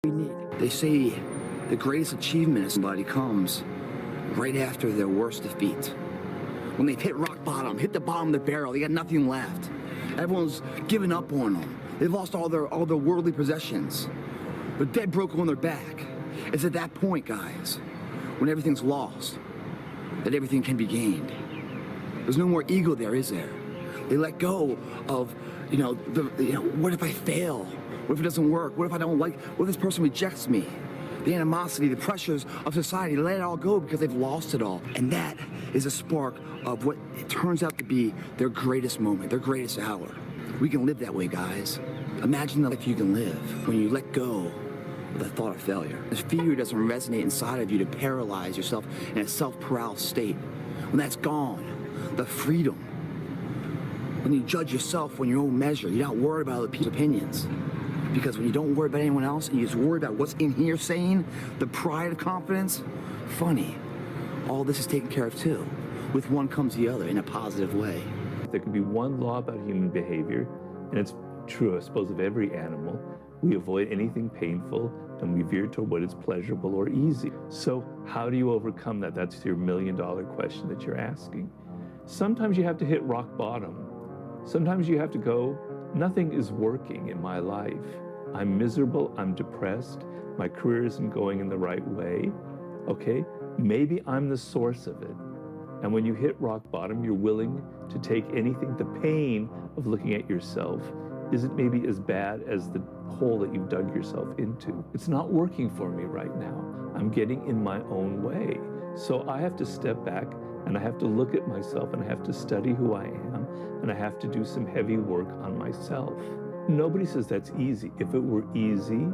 we need. They say the greatest achievement of somebody comes right after their worst defeat. When they've hit rock bottom, hit the bottom of the barrel, they got nothing left. Everyone's given up on them. They've lost all their worldly possessions. They're dead broke on their back. It's at that point, guys, when everything's lost, that everything can be gained. There's no more ego there, is there? They let go of, what if I fail? What if it doesn't work? What if I don't like, what if this person rejects me? The animosity, the pressures of society, let it all go because they've lost it all. And that is a spark of what it turns out to be their greatest moment, their greatest hour. We can live that way, guys. Imagine the life you can live when you let go of the thought of failure. The fear doesn't resonate inside of you to paralyze yourself in a self-paralysis state. When that's gone, the freedom, when you judge yourself on your own measure, you're not worried about other people's opinions. Because when you don't worry about anyone else and you just worry about what's in here saying, the pride of confidence, funny, all this is taken care of too. With one comes the other in a positive way. There could be one law about human behavior, and it's true, I suppose, of every animal. We avoid anything painful and we veer toward what is pleasurable or easy. So how do you overcome that? That's your million-dollar question that you're asking. Sometimes you have to hit rock bottom. Sometimes you have to go, nothing is working in my life. I'm miserable, I'm depressed, my career isn't going in the right way, okay? Maybe I'm the source of it. And when you hit rock bottom, you're willing to take anything. The pain of looking at yourself isn't maybe as bad as the hole that you've dug yourself into. It's not working for me right now. I'm getting in my own way. So I have to step back and I have to look at myself and I have to study who I am and I have to do some heavy work on myself. Nobody says that's easy. If it were easy,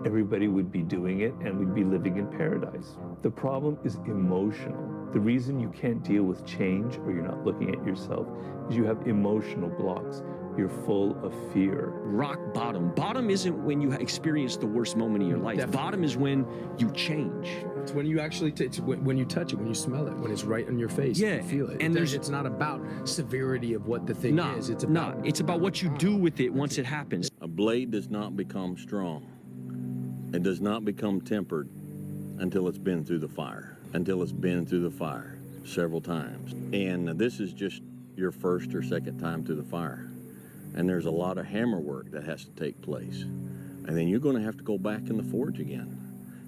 everybody would be doing it and we'd be living in paradise. The problem is emotional. The reason you can't deal with change or you're not looking at yourself is you have emotional blocks. You're full of fear. Rock bottom. Bottom isn't when you experience the worst moment of your life. Definitely. Bottom is when you change. It's when you actually, it's when you touch it, when you smell it, when it's right in your face, Yeah, you feel it. and It's not about severity of what the thing is. It's about it's about what you do with it once it happens. A blade does not become strong. It does not become tempered until it's been through the fire. Until it's been through the fire several times. And this is just your first or second time through the fire. And there's a lot of hammer work that has to take place. And then you're going to have to go back in the forge again.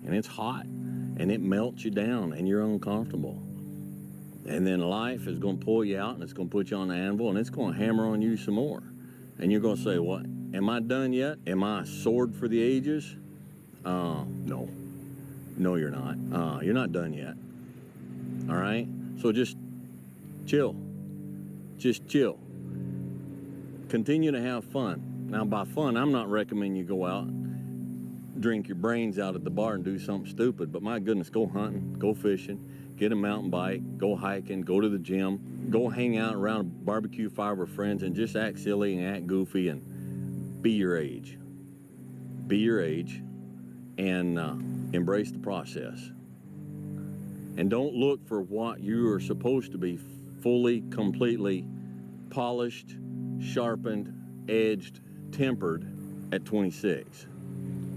And it's hot, and it melts you down, and you're uncomfortable. And then life is going to pull you out, and it's going to put you on the anvil, and it's going to hammer on you some more. And you're going to say, what, am I done yet? Am I a sword for the ages? No. No, you're not. You're not done yet. All right? So just chill. Just chill. Continue to have fun. Now, by fun, I'm not recommending you go out, drink your brains out at the bar and do something stupid, but my goodness, go hunting, go fishing, get a mountain bike, go hiking, go to the gym, go hang out around a barbecue fire with friends and just act silly and act goofy and be your age. Be your age and embrace the process. And don't look for what you are supposed to be fully, completely polished, sharpened, edged, tempered at 26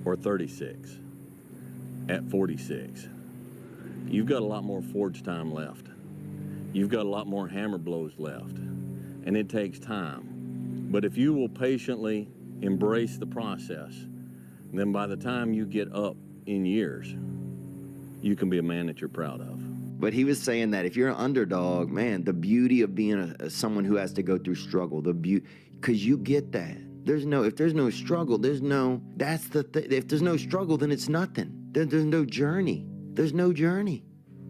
or 36, at 46. You've got a lot more forge time left. You've got a lot more hammer blows left, and it takes time. But if you will patiently embrace the process, then by the time you get up in years, you can be a man that you're proud of. But he was saying that if you're an underdog, man, the beauty of being someone who has to go through struggle, because you get that. If there's no struggle, if there's no struggle, then it's nothing. There's no journey. There's no journey.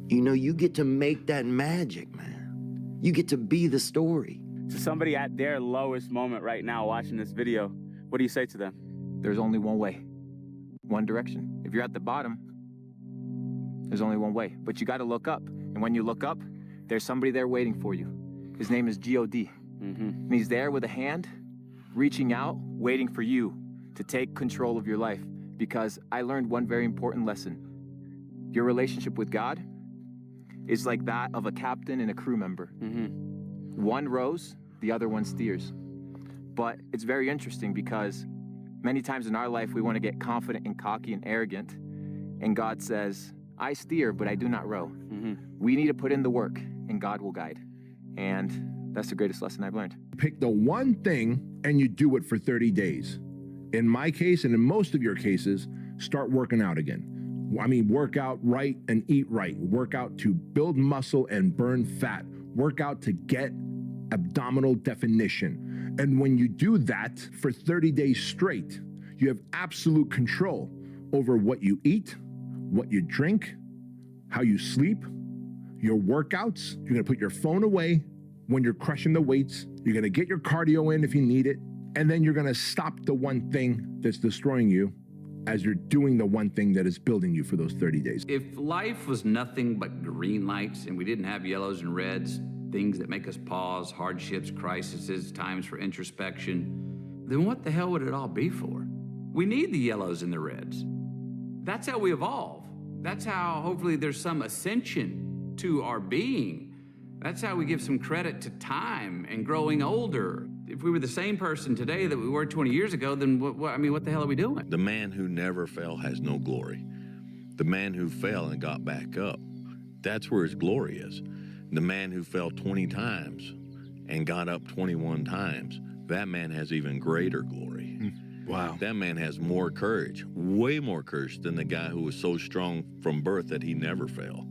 You get to make that magic, man. You get to be the story. To somebody at their lowest moment right now watching this video, what do you say to them? There's only one way, one direction. If you're at the bottom, there's only one way, but you got to look up. And when you look up, there's somebody there waiting for you. His name is G.O.D. And he's there with a hand, reaching out, waiting for you to take control of your life. Because I learned one very important lesson. Your relationship with God is like that of a captain and a crew member. One rows, the other one steers. But it's very interesting because Many times in our life, we want to get confident and cocky and arrogant. And God says, I steer, but I do not row. We need to put in the work, and God will guide. And that's the greatest lesson I've learned. Pick the one thing and you do it for 30 days. In my case, and in most of your cases, start working out again. I mean, work out right and eat right. Work out to build muscle and burn fat. Work out to get abdominal definition. And when you do that for 30 days straight, you have absolute control over what you eat, what you drink, how you sleep, your workouts. You're gonna put your phone away when you're crushing the weights. You're gonna get your cardio in if you need it. And then you're gonna stop the one thing that's destroying you as you're doing the one thing that is building you for those 30 days. If life was nothing but green lights and we didn't have yellows and reds, things that make us pause, hardships, crises, times for introspection, then what the hell would it all be for? We need the yellows and the reds. That's how we evolve. That's how hopefully there's some ascension to our being. That's how we give some credit to time and growing older. If we were the same person today that we were 20 years ago, then what the hell are we doing? The man who never fell has no glory. The man who fell and got back up, that's where his glory is. The man who fell 20 times and got up 21 times, that man has even greater glory. Wow. That man has more courage, way more courage than the guy who was so strong from birth that he never fell.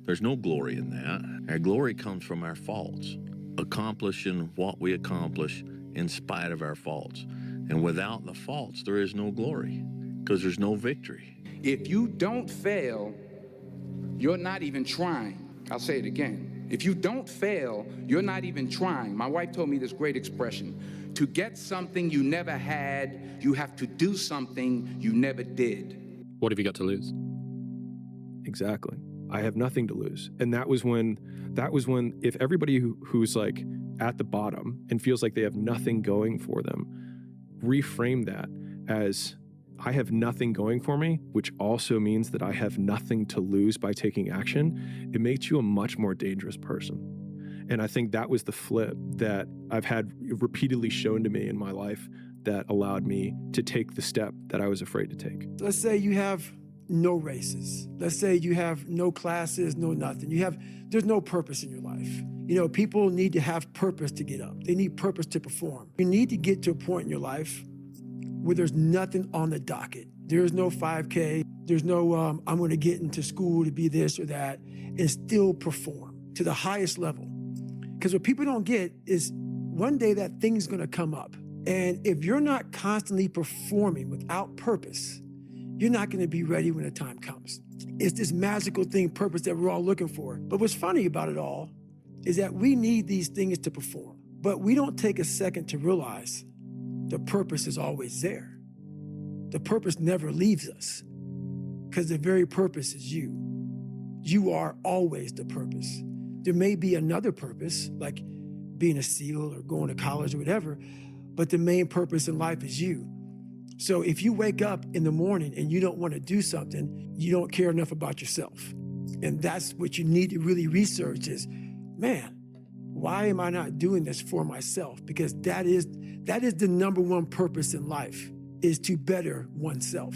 There's no glory in that. Our glory comes from our faults, accomplishing what we accomplish in spite of our faults. And without the faults, there is no glory, because there's no victory. If you don't fail, you're not even trying. I'll say it again. If you don't fail, you're not even trying. My wife told me this great expression. To get something you never had, you have to do something you never did. What have you got to lose? Exactly. I have nothing to lose. And that was when if everybody who's like at the bottom and feels like they have nothing going for them, reframe that as I have nothing going for me, which also means that I have nothing to lose by taking action, it makes you a much more dangerous person. And I think that was the flip that I've had repeatedly shown to me in my life that allowed me to take the step that I was afraid to take. Let's say you have no races. Let's say you have no classes, no nothing. There's no purpose in your life. You know, people need to have purpose to get up. They need purpose to perform. You need to get to a point in your life where there's nothing on the docket. There's no 5K. There's no, I'm gonna get into school to be this or that and still perform to the highest level. Because what people don't get is one day that thing's gonna come up. And if you're not constantly performing without purpose, you're not gonna be ready when the time comes. It's this magical thing, purpose, that we're all looking for. But what's funny about it all is that we need these things to perform, but we don't take a second to realize the purpose is always there. The purpose never leaves us because the very purpose is you. You are always the purpose. There may be another purpose, like being a SEAL or going to college or whatever, but the main purpose in life is you. So if you wake up in the morning and you don't want to do something, you don't care enough about yourself. And that's what you need to really research is, man, why am I not doing this for myself? Because that is the number one purpose in life, is to better oneself.